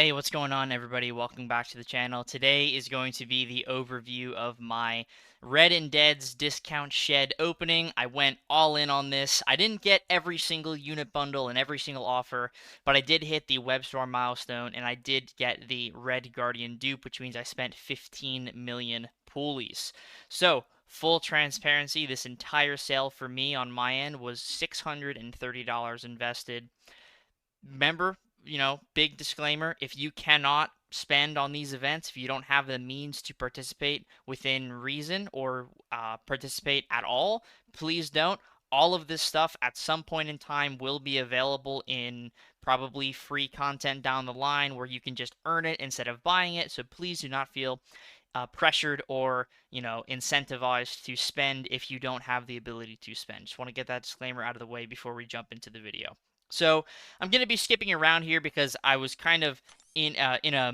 Hey, what's going on, everybody? Welcome back to the channel. Today is going to be the overview of my Red and Dead's discount shed opening. I went all in on this. I didn't get every single unit bundle and every single offer, but I did hit the web store milestone, and I did get the Red Guardian dupe, which means I spent 15 million poolies. So, full transparency, this entire sale for me on my end was $630 invested. Remember, big disclaimer, if you cannot spend on these events, if you don't have the means to participate within reason or participate at all, please don't. All of this stuff at some point in time will be available in probably free content down the line where you can just earn it instead of buying it. So please do not feel pressured or incentivized to spend if you don't have the ability to spend. Just want to get that disclaimer out of the way before we jump into the video. So I'm going to be skipping around here because I was kind of in a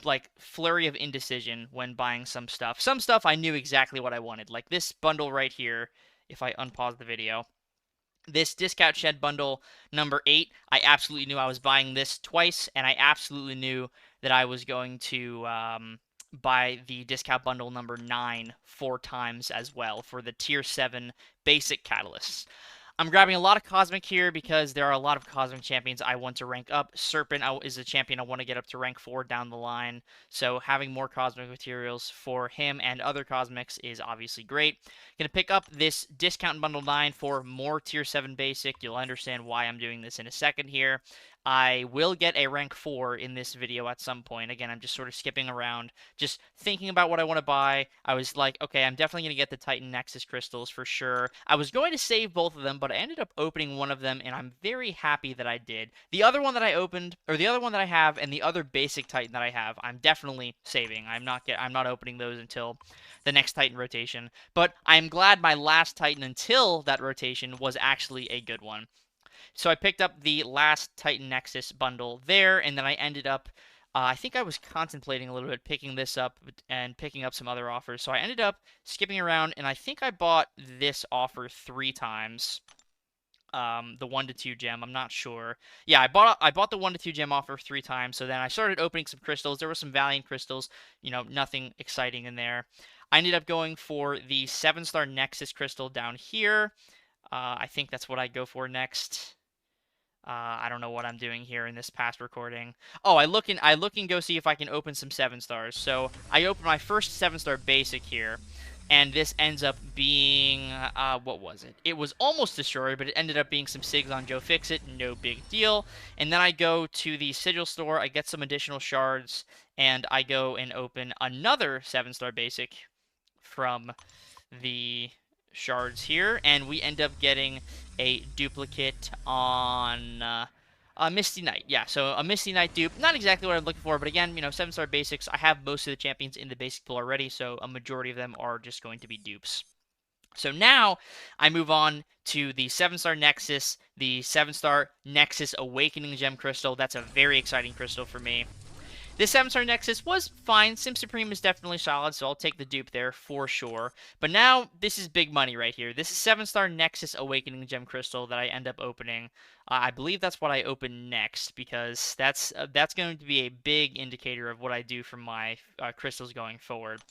like flurry of indecision when buying some stuff. Some stuff I knew exactly what I wanted, like this bundle right here. If I unpause the video, this discount shed bundle number 8, I absolutely knew I was buying this twice, and I absolutely knew that I was going to buy the discount bundle number 9 4 times as well for the tier 7 basic catalysts. I'm grabbing a lot of Cosmic here because there are a lot of Cosmic champions I want to rank up. Serpent is a champion I want to get up to rank 4 down the line, so having more Cosmic materials for him and other Cosmics is obviously great. Going to pick up this discount bundle 9 for more tier 7 basic. You'll understand why I'm doing this in a second here. I will get a rank 4 in this video at some point. Again, I'm just sort of skipping around, just thinking about what I want to buy. I was like, okay, I'm definitely going to get the Titan Nexus crystals for sure. I was going to save both of them, but I ended up opening one of them, and I'm very happy that I did. The other one that I opened, or the other one that I have, and the other basic Titan that I have, I'm definitely saving. I'm not opening those until the next Titan rotation. But I'm glad my last Titan until that rotation was actually a good one. So I picked up the last Titan Nexus bundle there, and then I ended up, I think I was contemplating a little bit picking this up and picking up some other offers. So I ended up skipping around, and I think I bought this offer 3 times. The 1 to 2 gem, I'm not sure. Yeah, I bought the 1 to 2 gem offer 3 times. So then I started opening some crystals. There were some Valiant crystals, nothing exciting in there. I ended up going for the 7-star Nexus crystal down here. I think that's what I go for next. I don't know what I'm doing here in this past recording. Oh, I look and go see if I can open some 7 stars. So I open my first 7-star basic here, and this ends up being, what was it? It was almost Destroyer, but it ended up being some Sigs on Joe Fixit, no big deal. And then I go to the Sigil store, I get some additional shards, and I go and open another 7-star basic from the shards here, and we end up getting a duplicate on a Misty Knight. Yeah, so a Misty Knight dupe. Not exactly what I'm looking for, but again, 7-star basics. I have most of the champions in the basic pool already, so a majority of them are just going to be dupes. So now I move on to the 7-star Nexus, the 7-star Nexus Awakening Gem Crystal. That's a very exciting crystal for me. This 7-star Nexus was fine. Sim Supreme is definitely solid, so I'll take the dupe there for sure. But now, this is big money right here. This is 7-star Nexus Awakening Gem Crystal that I end up opening. I believe that's what I open next, because that's going to be a big indicator of what I do for my crystals going forward.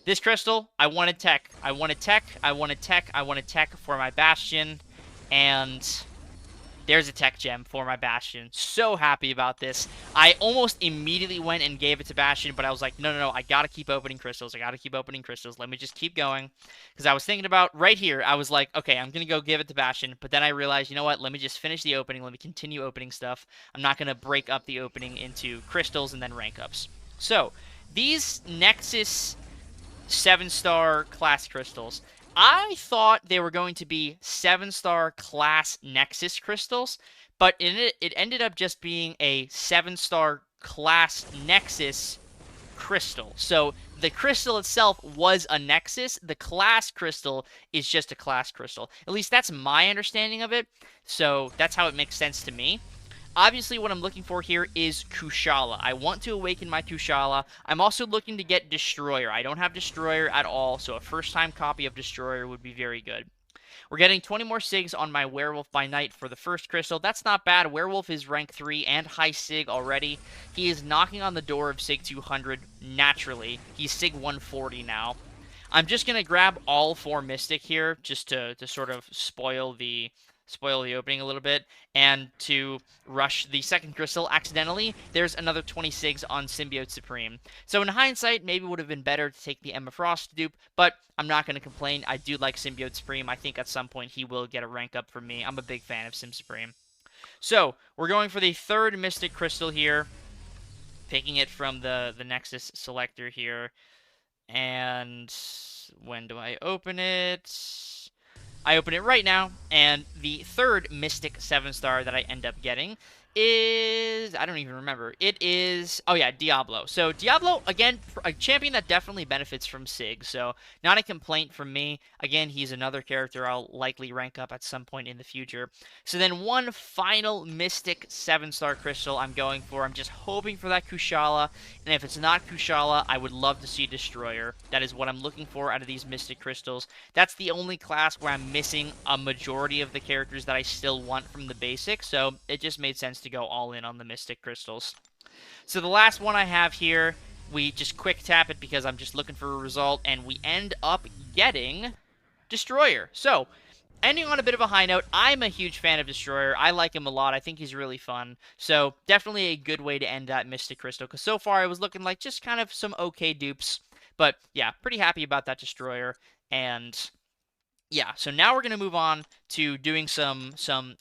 This crystal, I wanted tech. I wanted tech, I wanted tech, I wanted tech for my Bastion, and there's a tech gem for my Bastion. So happy about this. I almost immediately went and gave it to Bastion, but I was like, no, I gotta keep opening crystals. I gotta keep opening crystals. Let me just keep going. Because I was thinking about, right here, I was like, okay, I'm gonna go give it to Bastion, but then I realized, you know what, let me just finish the opening. Let me continue opening stuff. I'm not gonna break up the opening into crystals and then rank ups. So, these Nexus 7-star class crystals, I thought they were going to be 7-star class Nexus crystals, but it ended up just being a 7-star class Nexus crystal. So the crystal itself was a Nexus. The class crystal is just a class crystal. At least that's my understanding of it. So that's how it makes sense to me. Obviously, what I'm looking for here is Kushala. I want to awaken my Kushala. I'm also looking to get Destroyer. I don't have Destroyer at all, so a first-time copy of Destroyer would be very good. We're getting 20 more SIGs on my Werewolf by Night for the first crystal. That's not bad. Werewolf is rank 3 and high SIG already. He is knocking on the door of SIG 200 naturally. He's SIG 140 now. I'm just going to grab all 4 Mystic here just to sort of spoil the opening a little bit, and to rush the second crystal accidentally. There's another 26 on Symbiote Supreme. So in hindsight, maybe it would have been better to take the Emma Frost dupe, but I'm not going to complain. I do like Symbiote Supreme. I think at some point he will get a rank up from me. I'm a big fan of Sim Supreme. So we're going for the third Mystic Crystal here, picking it from the Nexus selector here. And when do I open it? I open it right now, and the third Mystic 7-star that I end up getting is... I don't even remember. It is... Oh, yeah, Diablo. So, Diablo, again, a champion that definitely benefits from Sig, so not a complaint from me. Again, he's another character I'll likely rank up at some point in the future. So then one final Mystic 7-star crystal I'm going for. I'm just hoping for that Kushala, and if it's not Kushala, I would love to see Destroyer. That is what I'm looking for out of these Mystic crystals. That's the only class where I'm missing a majority of the characters that I still want from the basics, so it just made sense to go all in on the Mystic crystals. So the last one I have here, we just quick tap it because I'm just looking for a result, and we end up getting Destroyer. So, ending on a bit of a high note, I'm a huge fan of Destroyer. I like him a lot. I think he's really fun. So, definitely a good way to end that Mystic Crystal, because so far it was looking like just kind of some okay dupes. But, yeah, pretty happy about that Destroyer. And yeah, so now we're going to move on to doing some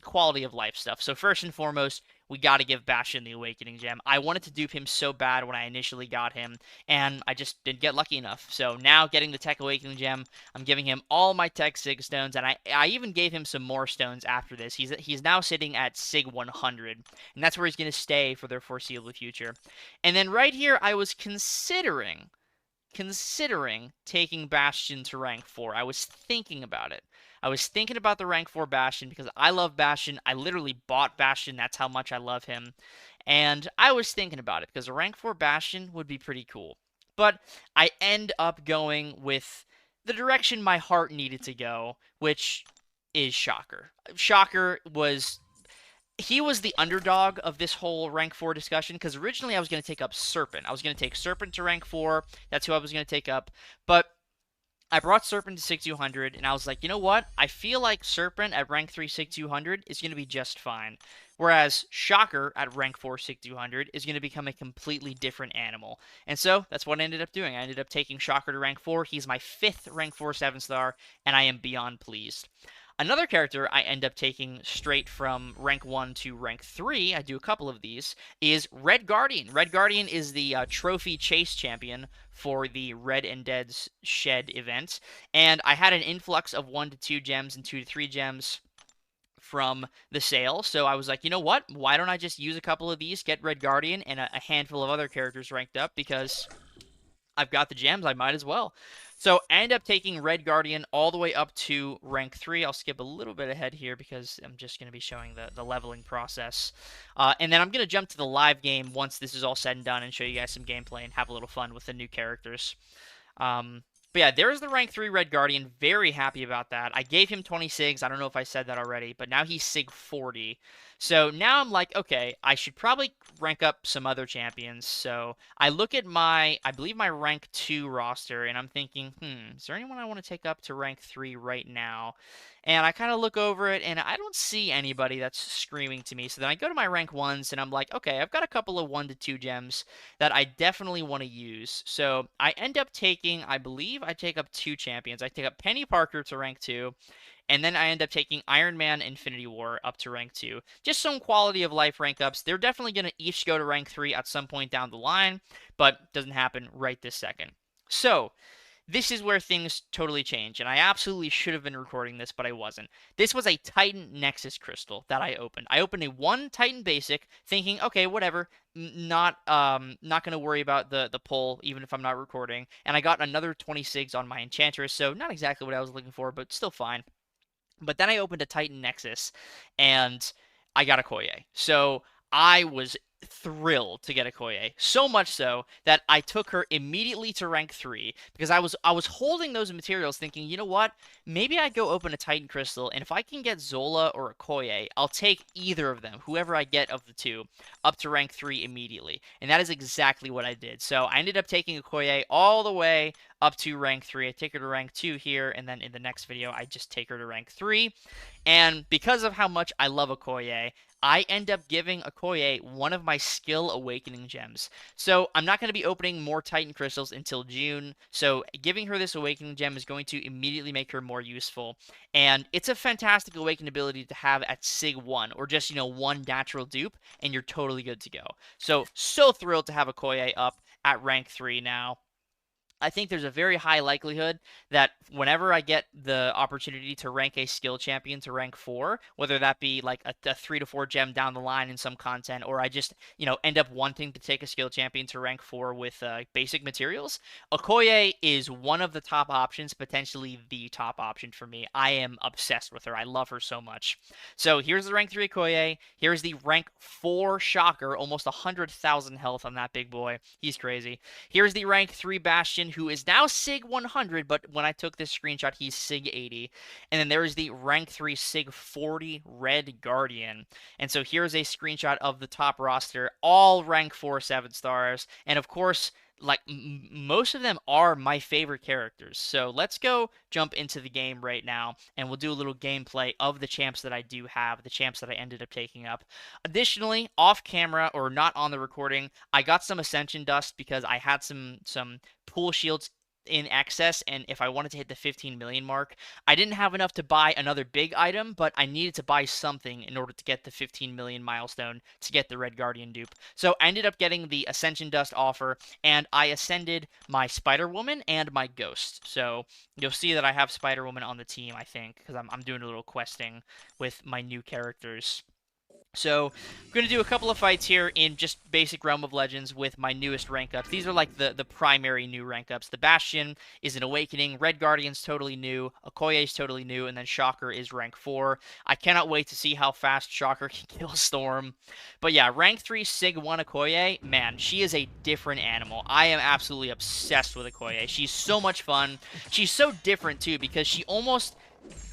quality of life stuff. So first and foremost, we got to give Bastion the Awakening Gem. I wanted to dupe him so bad when I initially got him, and I just didn't get lucky enough. So now getting the Tech Awakening Gem, I'm giving him all my Tech Sig stones, and I even gave him some more stones after this. He's now sitting at Sig 100, and that's where he's going to stay for the foreseeable future. And then right here, I was considering taking Bastion to rank 4. I was thinking about it. I was thinking about the rank 4 Bastion because I love Bastion. I literally bought Bastion. That's how much I love him. And I was thinking about it because a rank 4 Bastion would be pretty cool. But I end up going with the direction my heart needed to go, which is Shocker. Shocker was he was the underdog of this whole rank 4 discussion because originally I was going to take up Serpent. I was going to take Serpent to rank 4. That's who I was going to take up. But I brought Serpent to 6200, and I was like, you know what? I feel like Serpent at rank 3 6200 is going to be just fine. Whereas Shocker at rank 4 6200 is going to become a completely different animal. And so that's what I ended up doing. I ended up taking Shocker to rank 4. He's my 5th rank 4 7-star, and I am beyond pleased. Another character I end up taking straight from rank 1 to rank 3, I do a couple of these, is Red Guardian. Red Guardian is the trophy chase champion for the Red and Dead's Shed event, and I had an influx of 1 to 2 gems and 2 to 3 gems from the sale, so I was like, you know what, why don't I just use a couple of these, get Red Guardian and a handful of other characters ranked up, because I've got the gems, I might as well. So I end up taking Red Guardian all the way up to rank 3. I'll skip a little bit ahead here because I'm just going to be showing the leveling process. And then I'm going to jump to the live game once this is all said and done and show you guys some gameplay and have a little fun with the new characters. But yeah, there's the rank 3 Red Guardian. Very happy about that. I gave him 20 SIGs. I don't know if I said that already, but now he's SIG 40. So now I'm like, okay, I should probably rank up some other champions. So I look at I believe my rank 2 roster, and I'm thinking, is there anyone I want to take up to rank 3 right now? And I kind of look over it, and I don't see anybody that's screaming to me. So then I go to my rank 1s, and I'm like, okay, I've got a couple of 1 to 2 gems that I definitely want to use. So I end up taking, I believe I take up 2 champions. I take up Penny Parker to rank 2, and then I end up taking Iron Man Infinity War up to rank 2. Just some quality of life rank ups. They're definitely going to each go to rank 3 at some point down the line, but doesn't happen right this second. So, this is where things totally change, and I absolutely should have been recording this, but I wasn't. This was a Titan Nexus crystal that I opened. I opened a 1 Titan Basic, thinking, okay, whatever, not gonna worry about the pull, even if I'm not recording, and I got another 26 on my Enchantress, so not exactly what I was looking for, but still fine. But then I opened a Titan Nexus, and I got a Koye. So I was thrilled to get Okoye. So much so that I took her immediately to rank 3 because I was holding those materials thinking, you know what? Maybe I go open a Titan Crystal, and if I can get Zola or Okoye, I'll take either of them, whoever I get of the two, up to rank 3 immediately. And that is exactly what I did. So I ended up taking Okoye all the way up to rank 3. I take her to rank 2 here, and then in the next video, I just take her to rank 3. And because of how much I love Okoye, I end up giving Okoye one of my skill awakening gems. So I'm not going to be opening more Titan crystals until June. So giving her this awakening gem is going to immediately make her more useful. And it's a fantastic awakened ability to have at Sig 1, or just, one natural dupe, and you're totally good to go. So thrilled to have Okoye up at rank 3 now. I think there's a very high likelihood that whenever I get the opportunity to rank a skill champion to rank 4, whether that be like a 3 to 4 gem down the line in some content, or I just, end up wanting to take a skill champion to rank 4 with basic materials, Okoye is one of the top options, potentially the top option for me. I am obsessed with her. I love her so much. So here's the rank 3 Okoye. Here's the rank 4 Shocker, almost 100,000 health on that big boy. He's crazy. Here's the rank 3 Bastion, who is now Sig 100, but when I took this screenshot, he's Sig 80. And then there is the rank 3 Sig 40 Red Guardian. And so here's a screenshot of the top roster, all rank 4 7 stars. And of course, like most of them are my favorite characters. So let's go jump into the game right now, and we'll do a little gameplay of the champs that I do have, the champs that I ended up taking up. Additionally, off camera or not on the recording, I got some Ascension dust because I had some pool shields in excess, and if I wanted to hit the 15 million mark, I didn't have enough to buy another big item, but I needed to buy something in order to get the 15 million milestone to get the Red Guardian dupe. So I ended up getting the Ascension Dust offer, and I ascended my Spider-Woman and my Ghost. So you'll see that I have Spider-Woman on the team, I think, because I'm doing a little questing with my new characters. So, I'm going to do a couple of fights here in just basic Realm of Legends with my newest rank ups. These are like the primary new rank ups. The Bastion is an Awakening, Red Guardian's totally new, Okoye's totally new, and then Shocker is rank 4. I cannot wait to see how fast Shocker can kill Storm. But yeah, rank 3 Sig 1 Okoye, man, she is a different animal. I am absolutely obsessed with Okoye. She's so much fun. She's so different too because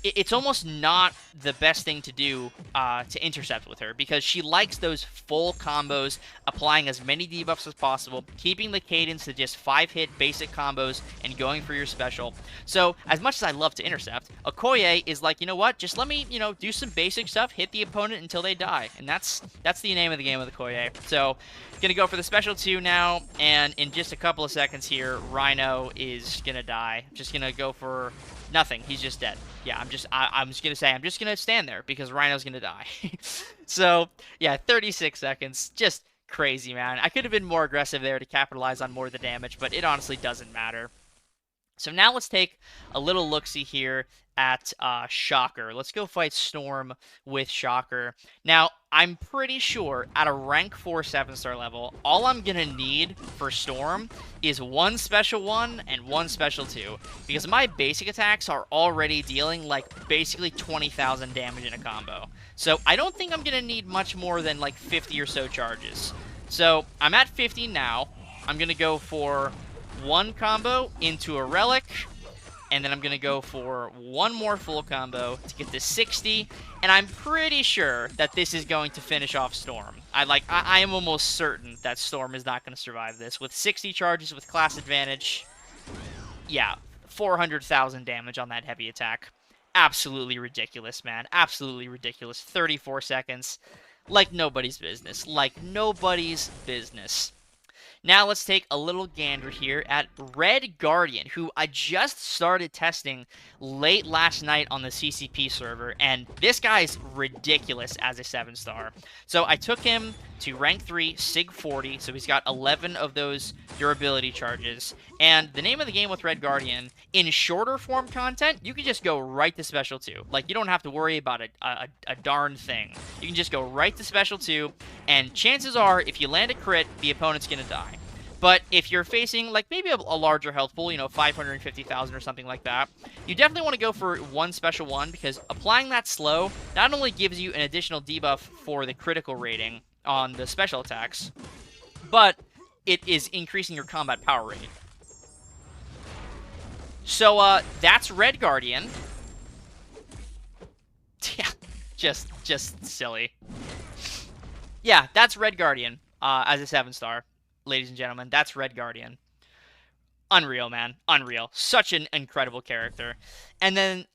it's almost not the best thing to do to intercept with her, because she likes those full combos, applying as many debuffs as possible, keeping the cadence to just 5-hit basic combos, and going for your special. So, as much as I love to intercept, Okoye is like, you know what, just let me, do some basic stuff, hit the opponent until they die, and that's the name of the game with Okoye. So, gonna go for the special 2 now, and in just a couple of seconds here, Rhino is gonna die. Just gonna go for nothing. He's just dead. Yeah, I'm just gonna stand there because Rhino's gonna die. So yeah, 36 seconds, just crazy, man. I could have been more aggressive there to capitalize on more of the damage, but it honestly doesn't matter. So now let's take a little look-see here at Shocker. Let's go fight Storm with Shocker. Now, I'm pretty sure at a rank 4 7-star level, all I'm going to need for Storm is 1 special 1 and 1 special 2. Because my basic attacks are already dealing like basically 20,000 damage in a combo. So I don't think I'm going to need much more than like 50 or so charges. So I'm at 50 now. I'm going to go for 1 combo into a relic, and then I'm going to go for 1 more full combo to get to 60, and I'm pretty sure that this is going to finish off Storm. I am almost certain that Storm is not going to survive this. With 60 charges with class advantage, yeah, 400,000 damage on that heavy attack. Absolutely ridiculous, man. Absolutely ridiculous. 34 seconds. Like nobody's business. Like nobody's business. Now let's take a little gander here at Red Guardian, who I just started testing late last night on the CCP server, and this guy's ridiculous as a 7-star. So I took him to rank 3, Sig 40, so he's got 11 of those durability charges. And the name of the game with Red Guardian, in shorter form content, you can just go right to Special 2. Like, you don't have to worry about a darn thing. You can just go right to Special 2, and chances are, if you land a crit, the opponent's gonna die. But if you're facing, like, maybe a larger health pool, 550,000 or something like that, you definitely want to go for 1 special 1, because applying that slow not only gives you an additional debuff for the critical rating, on the special attacks, but it is increasing your combat power rate. So, that's Red Guardian. Yeah, just silly. Yeah, that's Red Guardian as a 7-star, ladies and gentlemen. That's Red Guardian. Unreal, man. Unreal. Such an incredible character. And then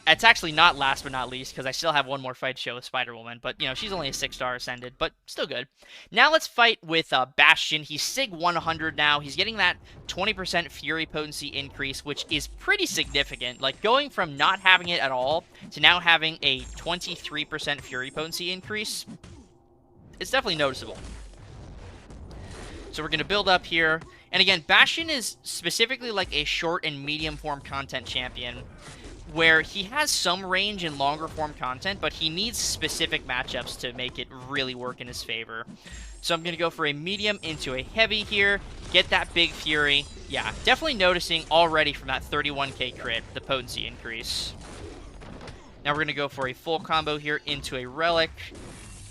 it's actually not last but not least, because I still have one more fight to show with Spider-Woman, but, she's only a 6-star ascended, but still good. Now let's fight with Bastion. He's Sig 100 now. He's getting that 20% Fury potency increase, which is pretty significant. Like, going from not having it at all to now having a 23% Fury potency increase, it's definitely noticeable. So we're going to build up here. And again, Bastion is specifically like a short and medium form content champion, where he has some range in longer form content, but he needs specific matchups to make it really work in his favor. So I'm going to go for a medium into a heavy here, get that big Fury. Yeah, definitely noticing already from that 31k crit, the potency increase. Now we're going to go for a full combo here into a Relic,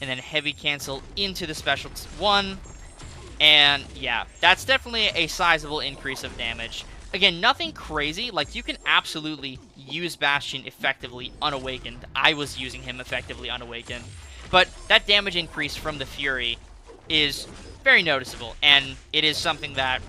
and then heavy cancel into the special 1. And yeah, that's definitely a sizable increase of damage. Again, nothing crazy. Like, you can absolutely use Bastion effectively unawakened. I was using him effectively unawakened. But that damage increase from the Fury is very noticeable. And it is something that,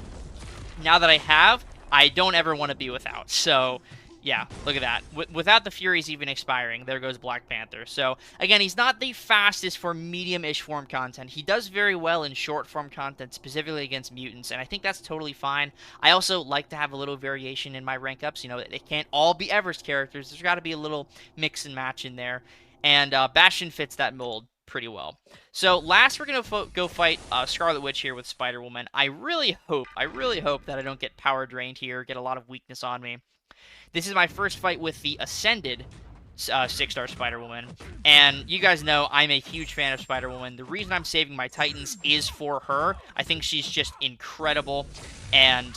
now that I have, I don't ever want to be without. So, yeah, look at that. Without the Furies even expiring, there goes Black Panther. So, again, he's not the fastest for medium-ish form content. He does very well in short form content, specifically against mutants, and I think that's totally fine. I also like to have a little variation in my rank ups. It can't all be Everest characters. There's got to be a little mix and match in there, and Bastion fits that mold pretty well. So last, we're gonna go fight Scarlet Witch here with Spider-Woman. I really hope that I don't get power drained here, get a lot of weakness on me. This is my first fight with the Ascended 6-star Spider-Woman, and you guys know I'm a huge fan of Spider-Woman. The reason I'm saving my Titans is for her. I think she's just incredible, and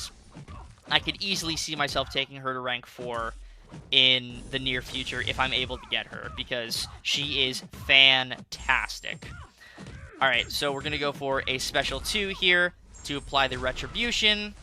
I could easily see myself taking her to rank 4 in the near future if I'm able to get her, because she is fantastic. Alright, so we're going to go for a special 2 here to apply the Retribution.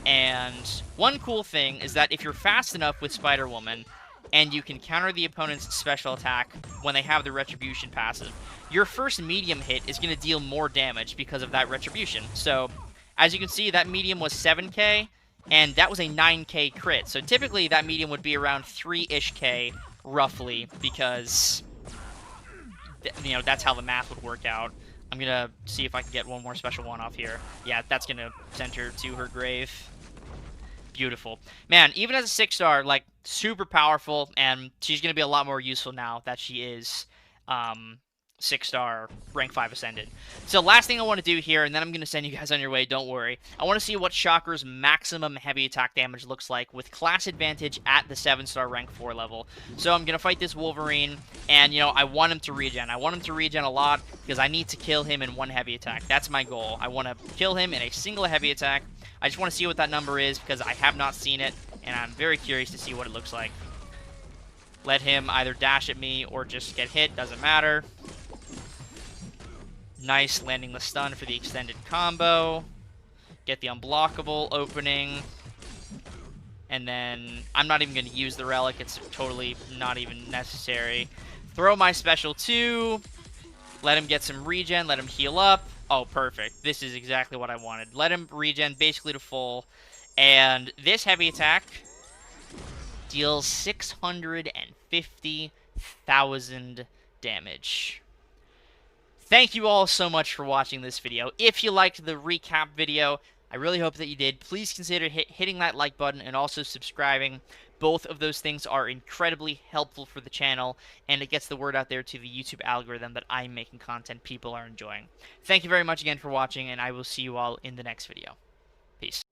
And one cool thing is that if you're fast enough with Spider-Woman, and you can counter the opponent's special attack when they have the Retribution passive, your first medium hit is going to deal more damage because of that Retribution. So, as you can see, that medium was 7k, and that was a 9k crit. So typically, that medium would be around 3-ish k, roughly, because, that's how the math would work out. I'm going to see if I can get one more special 1 off here. Yeah, that's going to send her to her grave. Beautiful. Man, even as a 6-star, like, super powerful, and she's going to be a lot more useful now that she is 6-star, rank 5 ascended. So last thing I want to do here, and then I'm going to send you guys on your way, don't worry. I want to see what Shocker's maximum heavy attack damage looks like with class advantage at the 7-star rank 4 level. So I'm going to fight this Wolverine, and, I want him to regen. I want him to regen a lot, because I need to kill him in one heavy attack. That's my goal. I want to kill him in a single heavy attack. I just want to see what that number is, because I have not seen it, and I'm very curious to see what it looks like. Let him either dash at me or just get hit, doesn't matter. Nice, landing the stun for the extended combo. Get the unblockable opening. And then, I'm not even going to use the Relic, it's totally not even necessary. Throw my special 2. Let him get some regen, let him heal up. Oh, perfect. This is exactly what I wanted. Let him regen basically to full. And this heavy attack deals 650,000 damage. Thank you all so much for watching this video. If you liked the recap video, I really hope that you did. Please consider hitting that like button and also subscribing. Both of those things are incredibly helpful for the channel, and it gets the word out there to the YouTube algorithm that I'm making content people are enjoying. Thank you very much again for watching, and I will see you all in the next video. Peace.